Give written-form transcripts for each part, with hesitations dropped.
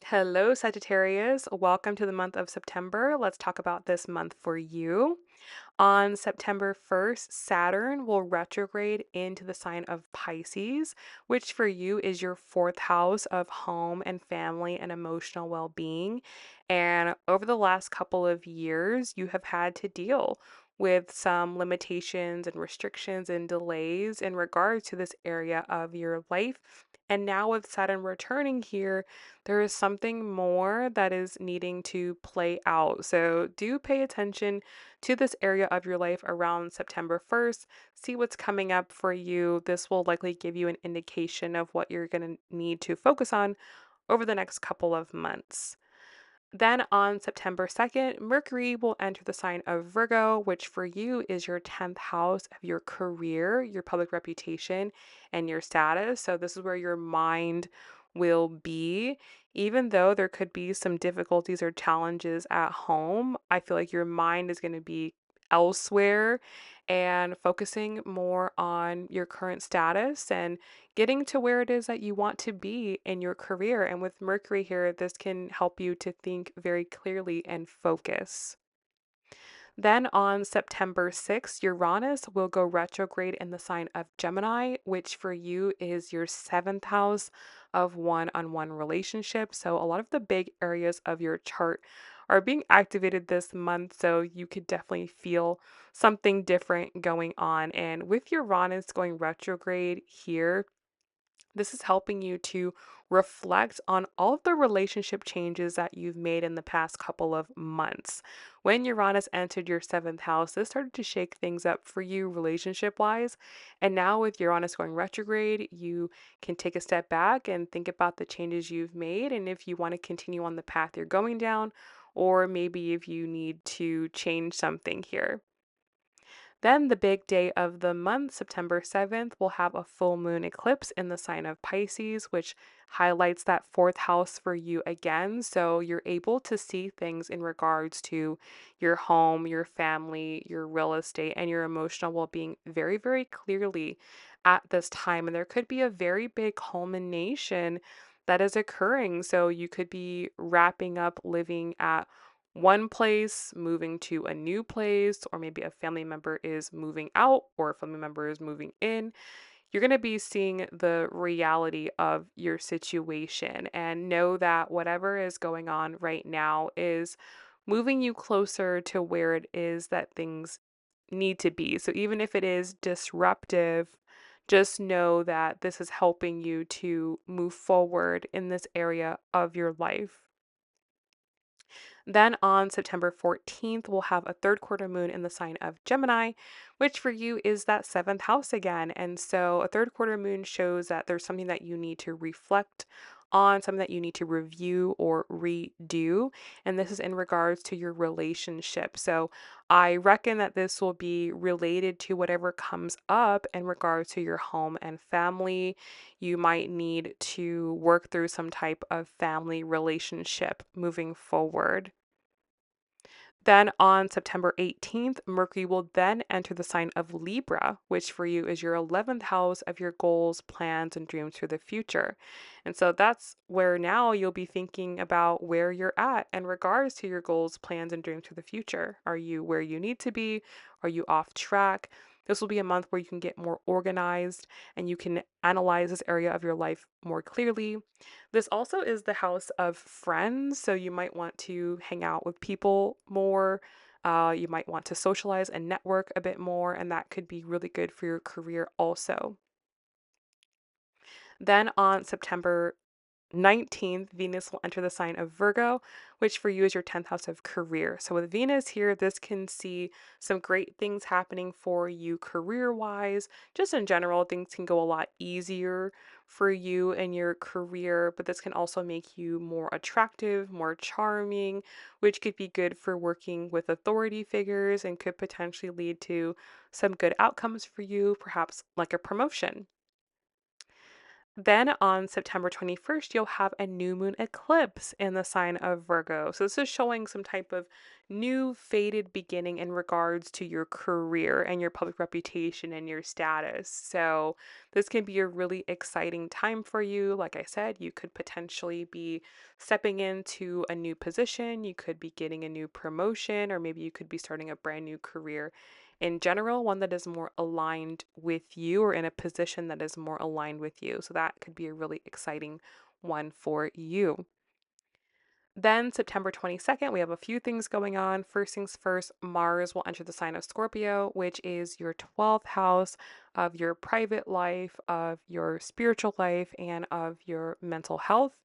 Hello, Sagittarius. Welcome to the month of September. Let's talk about this month for you. On September 1st, Saturn will retrograde into the sign of Pisces, which for you is your fourth house of home and family and emotional well being. And over the last couple of years, you have had to deal with some limitations and restrictions and delays in regards to this area of your life. And now, with Saturn returning here, there is something more that is needing to play out. So, do pay attention to this area of your life around September 1st. See what's coming up for you. This will likely give you an indication of what you're going to need to focus on over the next couple of months. Then on September 2nd, Mercury will enter the sign of Virgo, which for you is your 10th house of your career, your public reputation, and your status. So, this is where your mind will be. Even though there could be some difficulties or challenges at home, I feel like your mind is going to be elsewhere and focusing more on your current status and getting to where it is that you want to be in your career. And with Mercury here, this can help you to think very clearly and focus. Then on September 6th, Uranus will go retrograde in the sign of Gemini, which for you is your seventh house of one on one relationship. So, a lot of the big areas of your chart are being activated this month. So, you could definitely feel something different going on. And with Uranus going retrograde here, this is helping you to reflect on all of the relationship changes that you've made in the past couple of months. When Uranus entered your seventh house, this started to shake things up for you relationship wise. And now, with Uranus going retrograde, you can take a step back and think about the changes you've made. And if you want to continue on the path you're going down, or maybe if you need to change something here. Then the big day of the month, September 7th, will have a full moon eclipse in the sign of Pisces, which highlights that fourth house for you again. So you're able to see things in regards to your home, your family, your real estate, and your emotional well being very, very clearly at this time. And there could be a very big culmination that is occurring. So you could be wrapping up living at one place, moving to a new place, or maybe a family member is moving out or a family member is moving in. You're going to be seeing the reality of your situation and know that whatever is going on right now is moving you closer to where it is that things need to be. So even if it is disruptive, just know that this is helping you to move forward in this area of your life. Then on September 14th, we'll have a third quarter moon in the sign of Gemini, which for you is that seventh house again. And so a third quarter moon shows that there's something that you need to reflect on, something that you need to review or redo. And this is in regards to your relationship. So I reckon that this will be related to whatever comes up in regards to your home and family. You might need to work through some type of family relationship moving forward. Then on September 18th, Mercury will then enter the sign of Libra, which for you is your 11th house of your goals, plans, and dreams for the future. And so that's where now you'll be thinking about where you're at in regards to your goals, plans, and dreams for the future. Are you where you need to be? Are you off track? This will be a month where you can get more organized and you can analyze this area of your life more clearly. This also is the house of friends, so you might want to hang out with people more. You might want to socialize and network a bit more, and that could be really good for your career also. Then on September 19th, Venus will enter the sign of Virgo, which for you is your 10th house of career. So, with Venus here, this can see some great things happening for you career wise. Just in general, things can go a lot easier for you in your career, but this can also make you more attractive, more charming, which could be good for working with authority figures and could potentially lead to some good outcomes for you, perhaps like a promotion. Then on September 21st, you'll have a new moon eclipse in the sign of Virgo. So, this is showing some type of new faded beginning in regards to your career and your public reputation and your status. So, this can be a really exciting time for you. Like I said, you could potentially be stepping into a new position, you could be getting a new promotion, or maybe you could be starting a brand new career in general, one that is more aligned with you or in a position that is more aligned with you. So that could be a really exciting one for you. Then September 22nd, we have a few things going on. First things first, Mars will enter the sign of Scorpio, which is your 12th house of your private life, of your spiritual life, and of your mental health.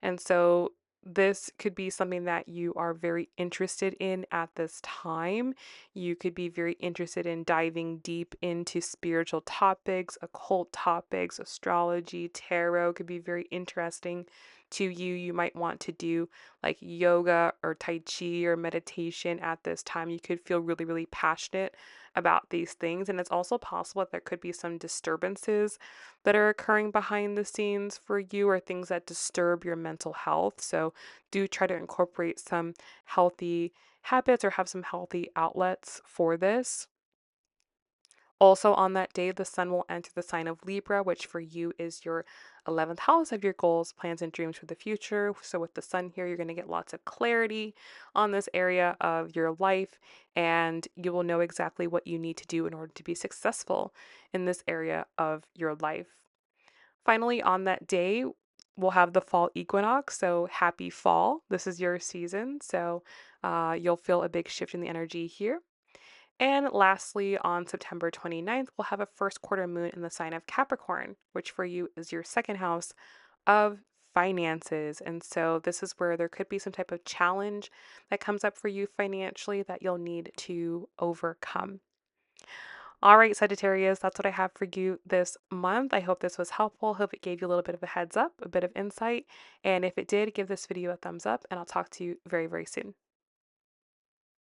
And so this could be something that you are very interested in at this time. You could be very interested in diving deep into spiritual topics, occult topics, astrology, tarot could be very interesting to you. You might want to do like yoga or tai chi or meditation at this time. You could feel really, really passionate about these things. And it's also possible that there could be some disturbances that are occurring behind the scenes for you or things that disturb your mental health. So do try to incorporate some healthy habits or have some healthy outlets for this. Also, on that day, the sun will enter the sign of Libra, which for you is your 11th house of your goals, plans, and dreams for the future. So, with the sun here, you're going to get lots of clarity on this area of your life, and you will know exactly what you need to do in order to be successful in this area of your life. Finally, on that day, we'll have the fall equinox. So, happy fall. This is your season. So, you'll feel a big shift in the energy here. And lastly, on September 29th, we'll have a first quarter moon in the sign of Capricorn, which for you is your second house of finances. And so this is where there could be some type of challenge that comes up for you financially that you'll need to overcome. All right, Sagittarius, that's what I have for you this month. I hope this was helpful. Hope it gave you a little bit of a heads up, a bit of insight. And if it did, give this video a thumbs up, and I'll talk to you very, very soon.